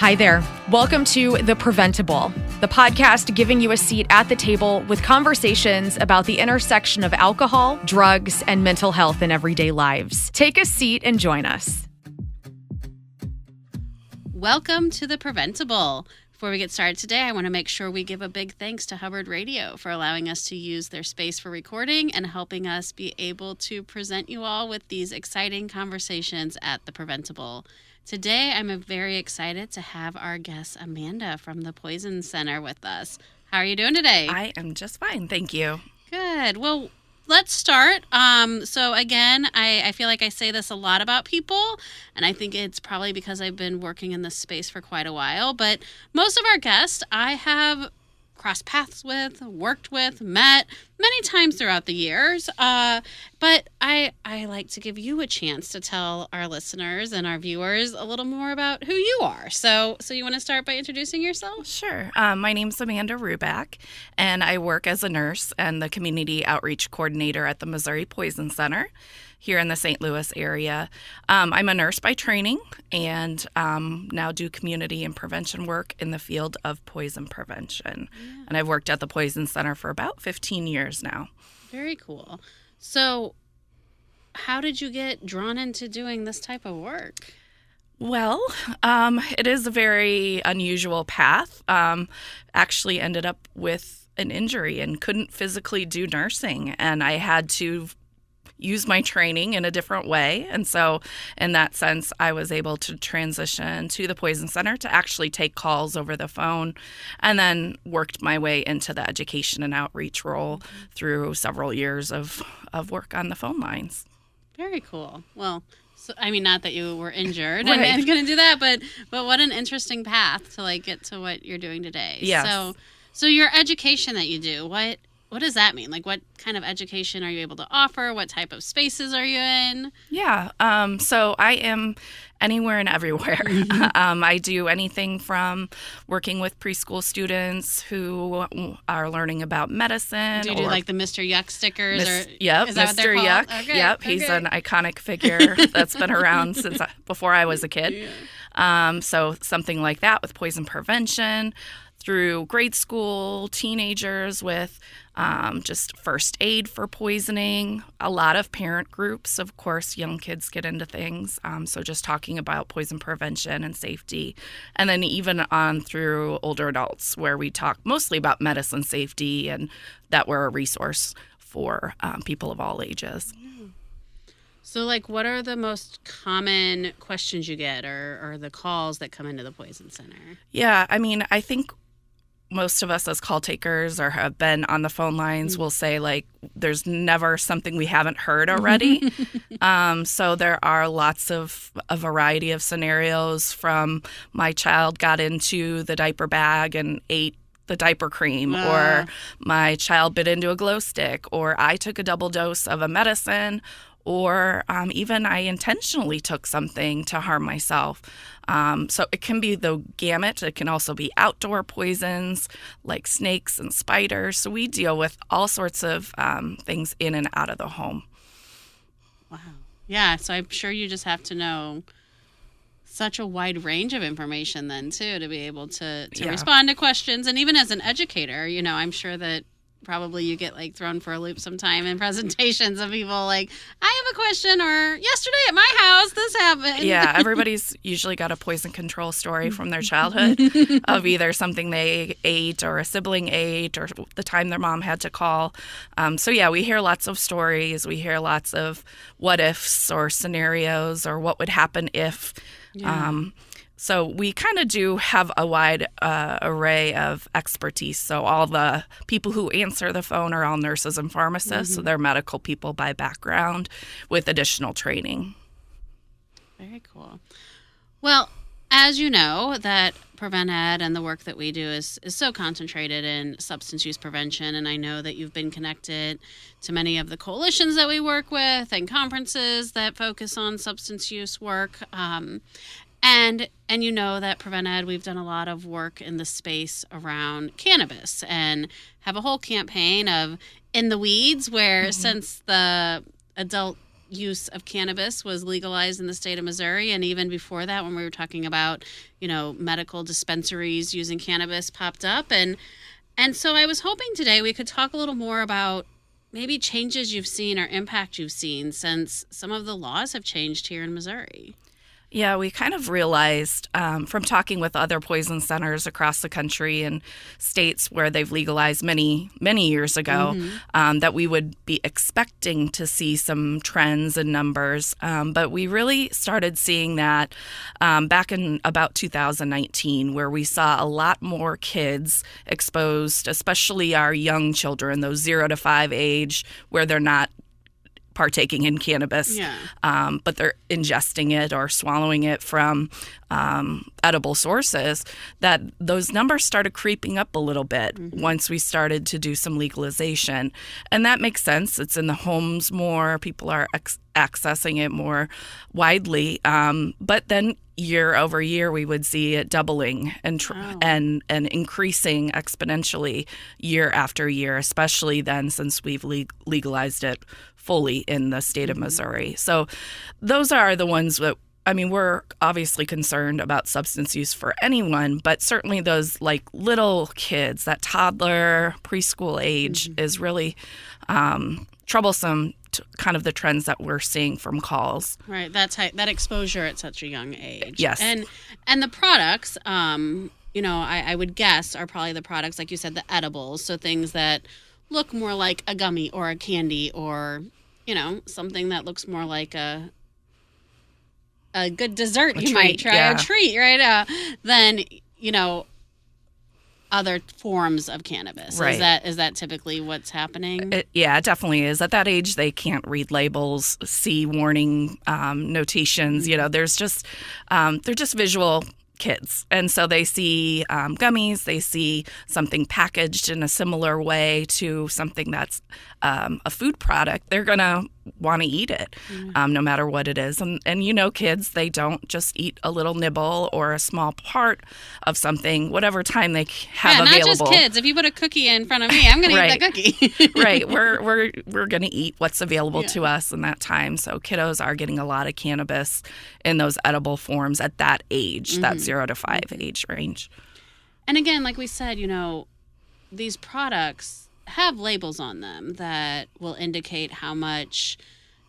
Hi there. Welcome to The PrevenTable, the podcast giving you a seat at the table with conversations about the intersection of alcohol, drugs, and mental health in everyday lives. Take a seat and join us. Welcome to The PrevenTable. Before we get started today, I want to make sure we give a big thanks to Hubbard Radio for allowing us to use their space for recording and helping us be able to present you all with these exciting conversations at The PrevenTable. Today, I'm very excited to have our guest, Amanda from the Poison Center with us. How are you doing today? I am just fine, thank you. Good. Well, let's start. So again, I feel like I say this a lot about people, and I think it's probably because I've been working in this space for quite a while, but most of our guests I have crossed paths with, worked with, met many times throughout the years. But I like to give you a chance to tell our listeners and our viewers a little more about who you are. So you want to start by introducing yourself? Sure. My name's Amanda Ruback, and I work as a nurse and the community outreach coordinator at the Missouri Poison Center here in the St. Louis area. I'm a nurse by training and now do community and prevention work in the field of poison prevention. Yeah. And I've worked at the Poison Center for about 15 years now. Very cool. So how did you get drawn into doing this type of work? Well, it is a very unusual path. Actually ended up with an injury and couldn't physically do nursing, and I had to use my training in a different way. And so in that sense, I was able to transition to the Poison Center to actually take calls over the phone, and then worked my way into the education and outreach role through several years of work on the phone lines. Very cool. Well, so, I mean, not that you were injured right. and going to do that, but what an interesting path to get to what you're doing today. Yes. So your education that you do, what does that mean? What kind of education are you able to offer? What type of spaces are you in? Yeah. So I am anywhere and everywhere. I do anything from working with preschool students who are learning about medicine. Do you do the Mr. Yuck stickers? Yep, is that Mr. Yuck. Okay. Yep, he's an iconic figure that's been around since before I was a kid. Yeah. So something like that with poison prevention, through grade school, teenagers with just first aid for poisoning, a lot of parent groups. Of course, young kids get into things. So just talking about poison prevention and safety. And then even on through older adults, where we talk mostly about medicine safety and that we're a resource for people of all ages. So, what are the most common questions you get or the calls that come into the Poison Center? Yeah, I mean, I think most of us as call takers or have been on the phone lines will say, there's never something we haven't heard already. So there are lots of a variety of scenarios, from my child got into the diaper bag and ate the diaper cream, or my child bit into a glow stick, or I took a double dose of a medicine, or even I intentionally took something to harm myself. So it can be the gamut. It can also be outdoor poisons like snakes and spiders. So we deal with all sorts of things in and out of the home. Wow. Yeah, so I'm sure you just have to know such a wide range of information then, too, to be able to respond to questions. And even as an educator, I'm sure that probably you get thrown for a loop sometime in presentations of people I have a question, or yesterday at my house this happened. Yeah, everybody's usually got a poison control story from their childhood of either something they ate or a sibling ate or the time their mom had to call. So yeah, we hear lots of stories. We hear lots of what ifs or scenarios or what would happen if. Yeah. So we kind of do have a wide array of expertise. So all the people who answer the phone are all nurses and pharmacists. So they're medical people by background with additional training. Very cool. Well, as you know, that Prevent+Ed and the work that we do is so concentrated in substance use prevention. And I know that you've been connected to many of the coalitions that we work with and conferences that focus on substance use work. And you know that Prevent+Ed, we've done a lot of work in the space around cannabis and have a whole campaign of In the Weeds, where since the adult use of cannabis was legalized in the state of Missouri. And even before that, when we were talking about, medical dispensaries using cannabis popped up. And so I was hoping today we could talk a little more about maybe changes you've seen or impact you've seen since some of the laws have changed here in Missouri. Yeah, we kind of realized from talking with other poison centers across the country and states where they've legalized many, many years ago, that we would be expecting to see some trends and numbers. But we really started seeing that back in about 2019, where we saw a lot more kids exposed, especially our young children, those 0 to 5 age, where they're not partaking in cannabis, but they're ingesting it or swallowing it from edible sources, that those numbers started creeping up a little bit once we started to do some legalization. And that makes sense. It's in the homes more. People are accessing it more widely. But then year over year, we would see it doubling and increasing exponentially year after year, especially then since we've legalized it fully in the state of Missouri. So those are the ones that, we're obviously concerned about substance use for anyone, but certainly those like little kids, that toddler, preschool age is really troublesome to kind of the trends that we're seeing from calls. Right, that exposure at such a young age. Yes. And the products, I would guess are probably the products, like you said, the edibles, so things that look more like a gummy or a candy or, something that looks more like a good dessert might try, a treat, right? Than, other forms of cannabis. Right. Is that typically what's happening? It definitely is. At that age, they can't read labels, see warning notations. There's just they're just visual kids. And so they see gummies, they see something packaged in a similar way to something that's a food product. They're going to want to eat it no matter what it is. And kids, they don't just eat a little nibble or a small part of something, whatever time they have available. Not just kids. If you put a cookie in front of me, I'm going to eat that cookie. Right. We're going to eat what's available to us in that time. So kiddos are getting a lot of cannabis in those edible forms at that age, that 0 to 5 age range. And again, like we said, these products have labels on them that will indicate how much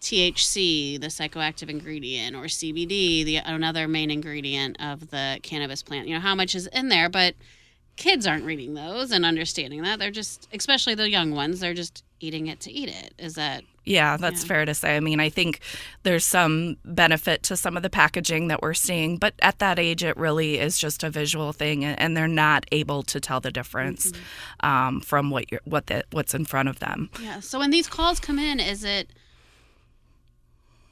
THC, the psychoactive ingredient, or CBD, another main ingredient of the cannabis plant, how much is in there. But kids aren't reading those and understanding that. They're just, especially the young ones, they're just eating it to eat it. Is that... Yeah, that's fair to say. I think there's some benefit to some of the packaging that we're seeing, but at that age, it really is just a visual thing, and they're not able to tell the difference from what's in front of them. Yeah. So when these calls come in, is it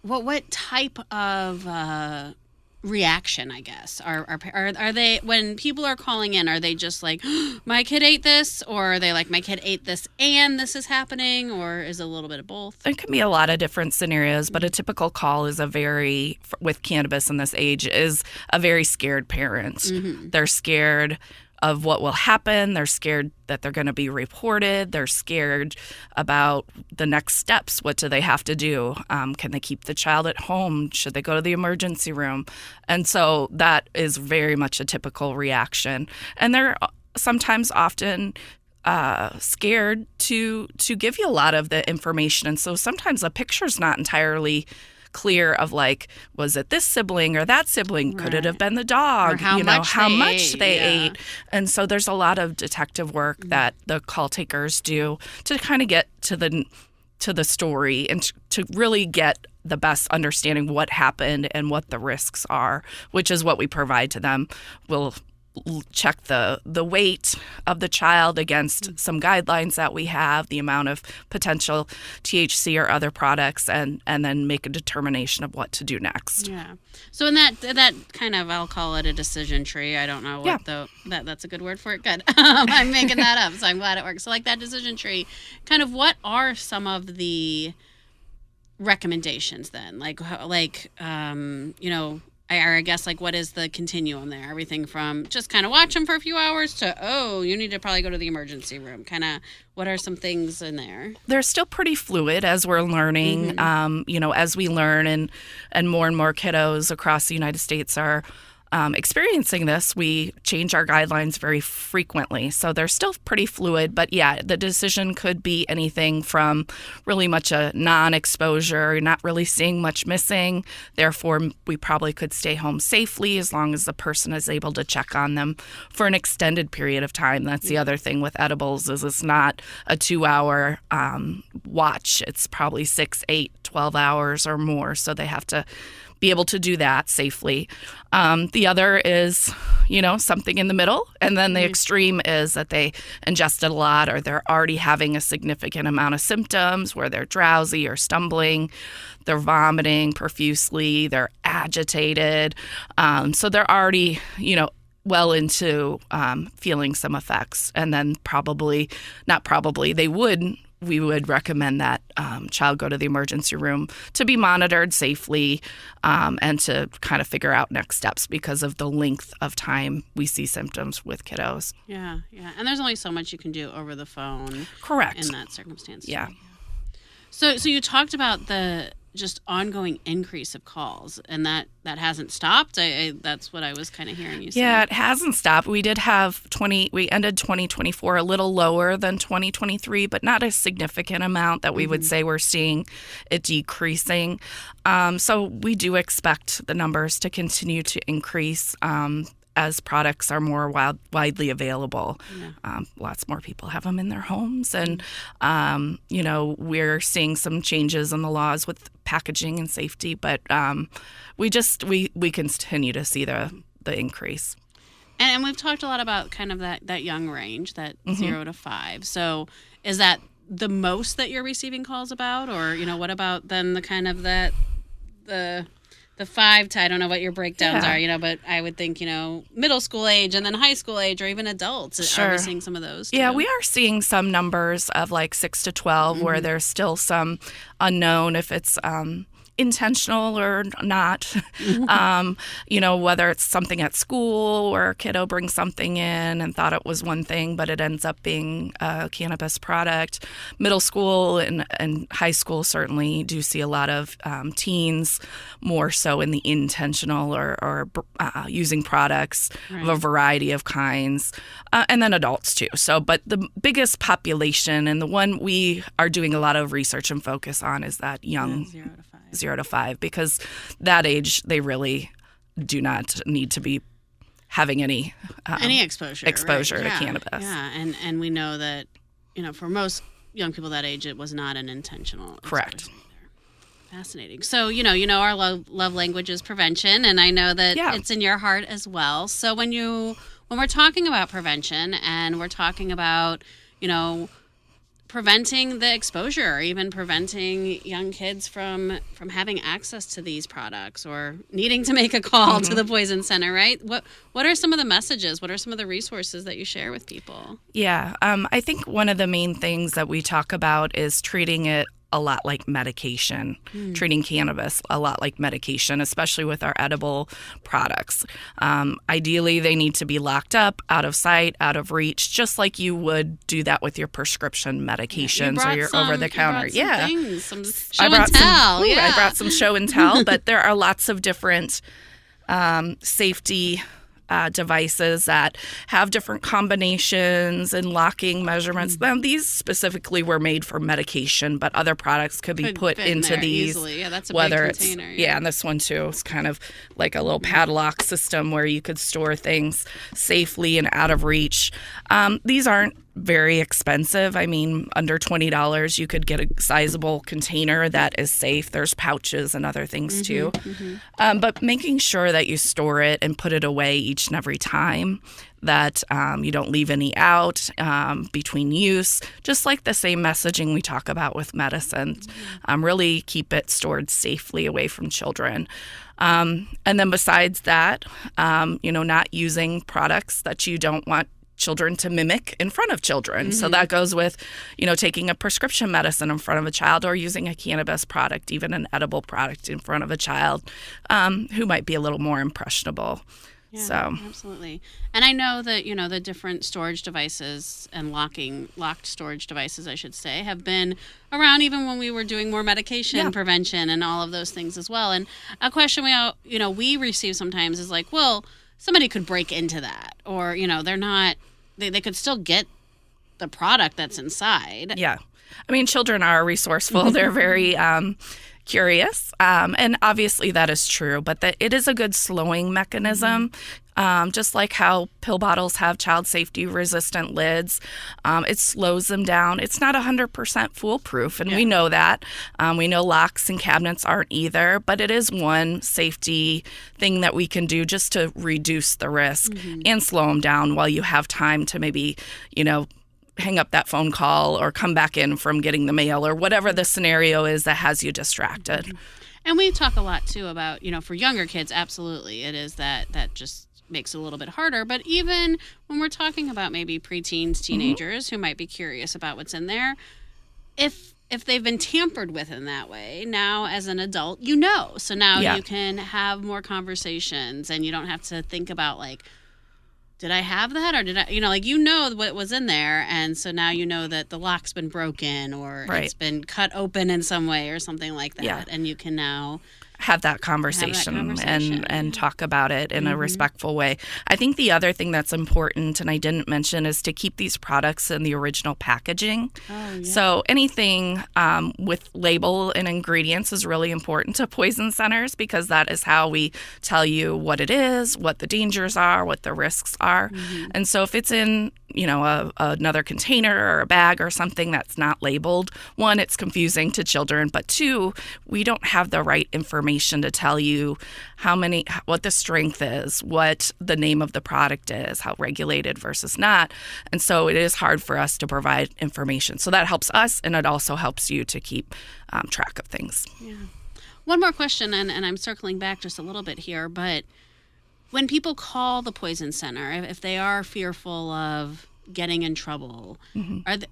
what type of reaction, I guess, are they, when people are calling in, are they just like, oh, my kid ate this, or are they like, my kid ate this and this is happening, or is it a little bit of both? It can be a lot of different scenarios, but a typical call is with cannabis in this age, is a very scared parent. They're scared of what will happen. They're scared that they're going to be reported. They're scared about the next steps. What do they have to do? Can they keep the child at home? Should they go to the emergency room? And so that is very much a typical reaction. And they're sometimes often scared to give you a lot of the information. And so sometimes a picture's not entirely clear of like, was it this sibling or that sibling? Right. Could it have been the dog? Or how much they ate. And so there's a lot of detective work that the call takers do to kind of get to the story and to really get the best understanding what happened and what the risks are, which is what we provide to them. We'll check the weight of the child against some guidelines that we have, the amount of potential THC or other products, and then make a determination of what to do next. Yeah. So in that kind of, I'll call it a decision tree. I don't know what that's a good word for it. Good. I'm making that up, so I'm glad it works. So like that decision tree, kind of what are some of the recommendations then? I guess, like, what is the continuum there? Everything from just kind of watch them for a few hours to, oh, you need to probably go to the emergency room. Kind of, what are some things in there? They're still pretty fluid as we're learning. As we learn and more kiddos across the United States are experiencing this, we change our guidelines very frequently. So they're still pretty fluid, but yeah, the decision could be anything from really much a non-exposure, not really seeing much missing. Therefore, we probably could stay home safely as long as the person is able to check on them for an extended period of time. That's the other thing with edibles is it's not a 2-hour watch. It's probably 6, 8, 12 hours or more. So they have to be able to do that safely. The other is, something in the middle. And then the extreme is that they ingested a lot or they're already having a significant amount of symptoms where they're drowsy or stumbling, they're vomiting profusely, they're agitated. So they're already, well into feeling some effects. And then we would recommend that child go to the emergency room to be monitored safely and to kind of figure out next steps because of the length of time we see symptoms with kiddos. Yeah. And there's only so much you can do over the phone. Correct. In that circumstance. Yeah. So you talked about the just ongoing increase of calls, and that hasn't stopped. That's what I was kind of hearing you say. Yeah, it hasn't stopped. We did have we ended 2024 a little lower than 2023, but not a significant amount that we would say we're seeing it decreasing. So we do expect the numbers to continue to increase as products are more widely available. Yeah. Lots more people have them in their homes. And, we're seeing some changes in the laws with packaging and safety. But we continue to see the increase. And we've talked a lot about kind of that young range, that 0 to 5. So is that the most that you're receiving calls about? Or, what about then the kind of the 5 to, I don't know what your breakdowns are, but I would think, middle school age and then high school age or even adults. Sure. Are we seeing some of those too? Yeah, we are seeing some numbers of like 6 to 12 where there's still some unknown if it's intentional or not. Whether it's something at school where a kiddo brings something in and thought it was one thing, but it ends up being a cannabis product. Middle school and high school certainly do see a lot of teens more so in the intentional or using products of a variety of kinds, and then adults too. So, but the biggest population and the one we are doing a lot of research and focus on is that young 0 to 5, because that age they really do not need to be having any exposure to cannabis. Yeah, and we know that for most young people that age, it was not an intentional. Correct. Fascinating. So our love language is prevention, and I know that it's in your heart as well. So when we're talking about prevention and we're talking about preventing the exposure, or even preventing young kids from having access to these products or needing to make a call to the Poison Center, right? What are some of the messages? What are some of the resources that you share with people? Yeah, I think one of the main things that we talk about is treating it a lot like medication, treating cannabis a lot like medication, especially with our edible products. Ideally, they need to be locked up, out of sight, out of reach, just like you would do that with your prescription medications or your over-the-counter. Some show and tell. I brought some show and tell, but there are lots of different safety devices that have different combinations and locking measurements. Now, these specifically were made for medication, but other products could be put into these. Easily. Yeah, that's a whether big container. And this one too is kind of like a little padlock system where you could store things safely and out of reach. These aren't very expensive. I mean, under $20, you could get a sizable container that is safe. There's pouches and other things too. But making sure that you store it and put it away each and every time, that you don't leave any out between use, just like the same messaging we talk about with medicine. Really keep it stored safely away from children. And then besides that, not using products that you don't want children to mimic in front of children. So that goes with, taking a prescription medicine in front of a child or using a cannabis product, even an edible product in front of a child who might be a little more impressionable. Yeah, So absolutely. And I know that, the different storage devices and locked storage devices, I should say, have been around even when we were doing more medication prevention and all of those things as well. And a question we receive sometimes is like, well, somebody could break into that, or, they're not, they could still get the product that's inside. Yeah. I mean, children are resourceful. They're very curious. And obviously that is true, but it is a good slowing mechanism. Just like how pill bottles have child safety resistant lids, it slows them down. It's not 100% foolproof, and we know that. We know locks and cabinets aren't either, but it is one safety thing that we can do just to reduce the risk and slow them down while you have time to maybe, hang up that phone call or come back in from getting the mail or whatever the scenario is that has you distracted. And we talk a lot, too, about, for younger kids, absolutely, it is that just makes it a little bit harder. But even when we're talking about maybe preteens, teenagers who might be curious about what's in there, if they've been tampered with in that way, now as an adult, So now you can have more conversations and you don't have to think about, like, did I have that, or did I, what was in there, and so now that the lock's been broken or it's been cut open in some way or something like that, and you can now have that conversation. And talk about it in a respectful way. I think the other thing that's important, and I didn't mention, is to keep these products in the original packaging. Oh, yeah. So anything with label and ingredients is really important to poison centers, because that is how we tell you what it is, what the dangers are, what the risks are. And so if it's in another container or a bag or something that's not labeled, one, it's confusing to children, but two, we don't have the right information to tell you what the strength is, what the name of the product is, how regulated versus not. And so it is hard for us to provide information. So that helps us, and it also helps you to keep track of things. Yeah. One more question, and I'm circling back just a little bit here, but when people call the Poison Center, if they are fearful of getting in trouble,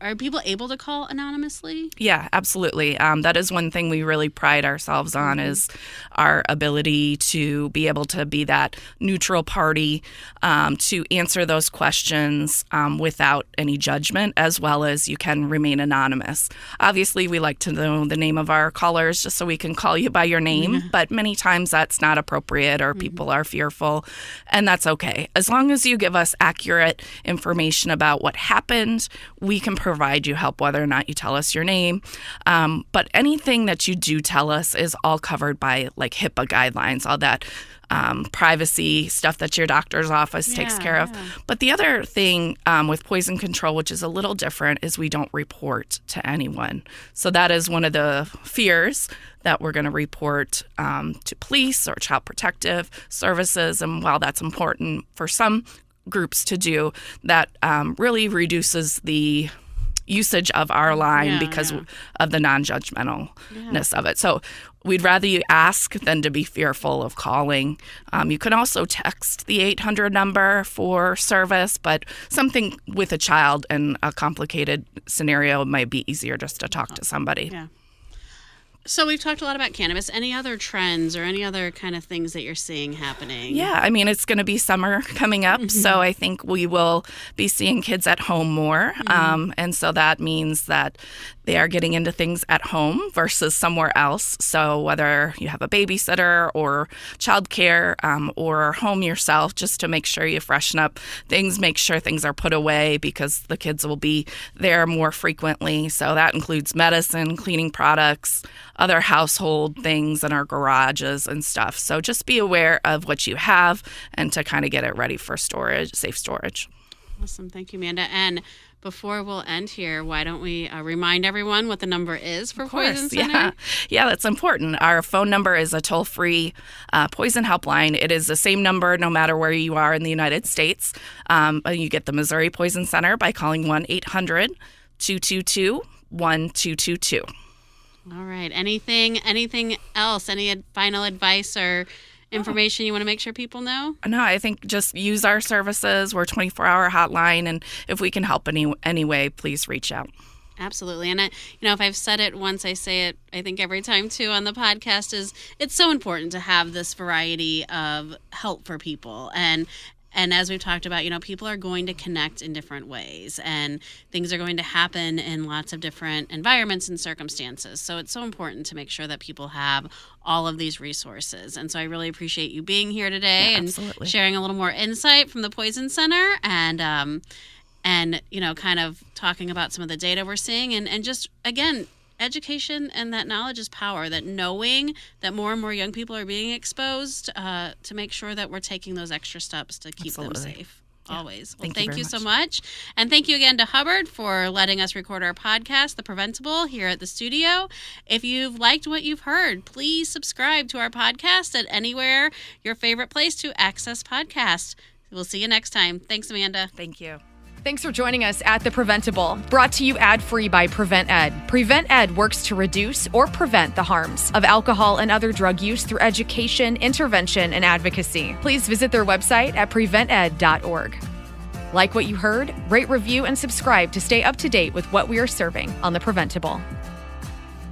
are people able to call anonymously? Yeah, absolutely. That is one thing we really pride ourselves on, is our ability to be able to be that neutral party, to answer those questions without any judgment, as well as you can remain anonymous. Obviously, we like to know the name of our callers just so we can call you by your name, but many times that's not appropriate, or people are fearful, and that's okay. As long as you give us accurate information about what happened, we can provide you help whether or not you tell us your name. But anything that you do tell us is all covered by like HIPAA guidelines, all that privacy stuff that your doctor's office takes care of. But the other thing with poison control, which is a little different, is we don't report to anyone. So that is one of the fears, that we're going to report to police or child protective services. And while that's important for some groups to do, that really reduces the usage of our line because of the non-judgmentalness of it. So we'd rather you ask than to be fearful of calling. You can also text the 800 number for service, but something with a child and a complicated scenario might be easier just to talk to somebody. Yeah. So we've talked a lot about cannabis. Any other trends or any other kind of things that you're seeing happening? Yeah, I mean, it's going to be summer coming up, so I think we will be seeing kids at home more. And so that means that they are getting into things at home versus somewhere else. So whether you have a babysitter or childcare or home yourself, just to make sure you freshen up things, make sure things are put away, because the kids will be there more frequently. So that includes medicine, cleaning products, other household things in our garages and stuff. So just be aware of what you have and to kind of get it ready for storage, safe storage. Awesome. Thank you, Amanda. And before we'll end here, why don't we remind everyone what the number is for Poison Center? Yeah, that's important. Our phone number is a toll-free poison helpline. It is the same number no matter where you are in the United States. You get the Missouri Poison Center by calling 1-800-222-1222. All right. Anything else? Any final advice or information you want to make sure people know? No, I think just use our services. We're a 24-hour hotline, and if we can help any way, please reach out. Absolutely. And if I've said it once, I say it, I think every time too on the podcast, is it's so important to have this variety of help for people. And as we've talked about, people are going to connect in different ways, and things are going to happen in lots of different environments and circumstances. So it's so important to make sure that people have all of these resources. And so I really appreciate you being here today and sharing a little more insight from the Poison Center, and kind of talking about some of the data we're seeing, and just, again, education and that knowledge is power, that knowing that more and more young people are being exposed, to make sure that we're taking those extra steps to keep them safe. Always. Well, thank you so much. And thank you again to Hubbard for letting us record our podcast, The PrevenTable, here at the studio. If you've liked what you've heard, please subscribe to our podcast at anywhere your favorite place to access podcasts. We'll see you next time. Thanks, Amanda. Thank you. Thanks for joining us at The PrevenTable, brought to you ad-free by Prevent+Ed. Prevent+Ed works to reduce or prevent the harms of alcohol and other drug use through education, intervention, and advocacy. Please visit their website at PreventEd.org. Like what you heard? Rate, review, and subscribe to stay up to date with what we are serving on The PrevenTable.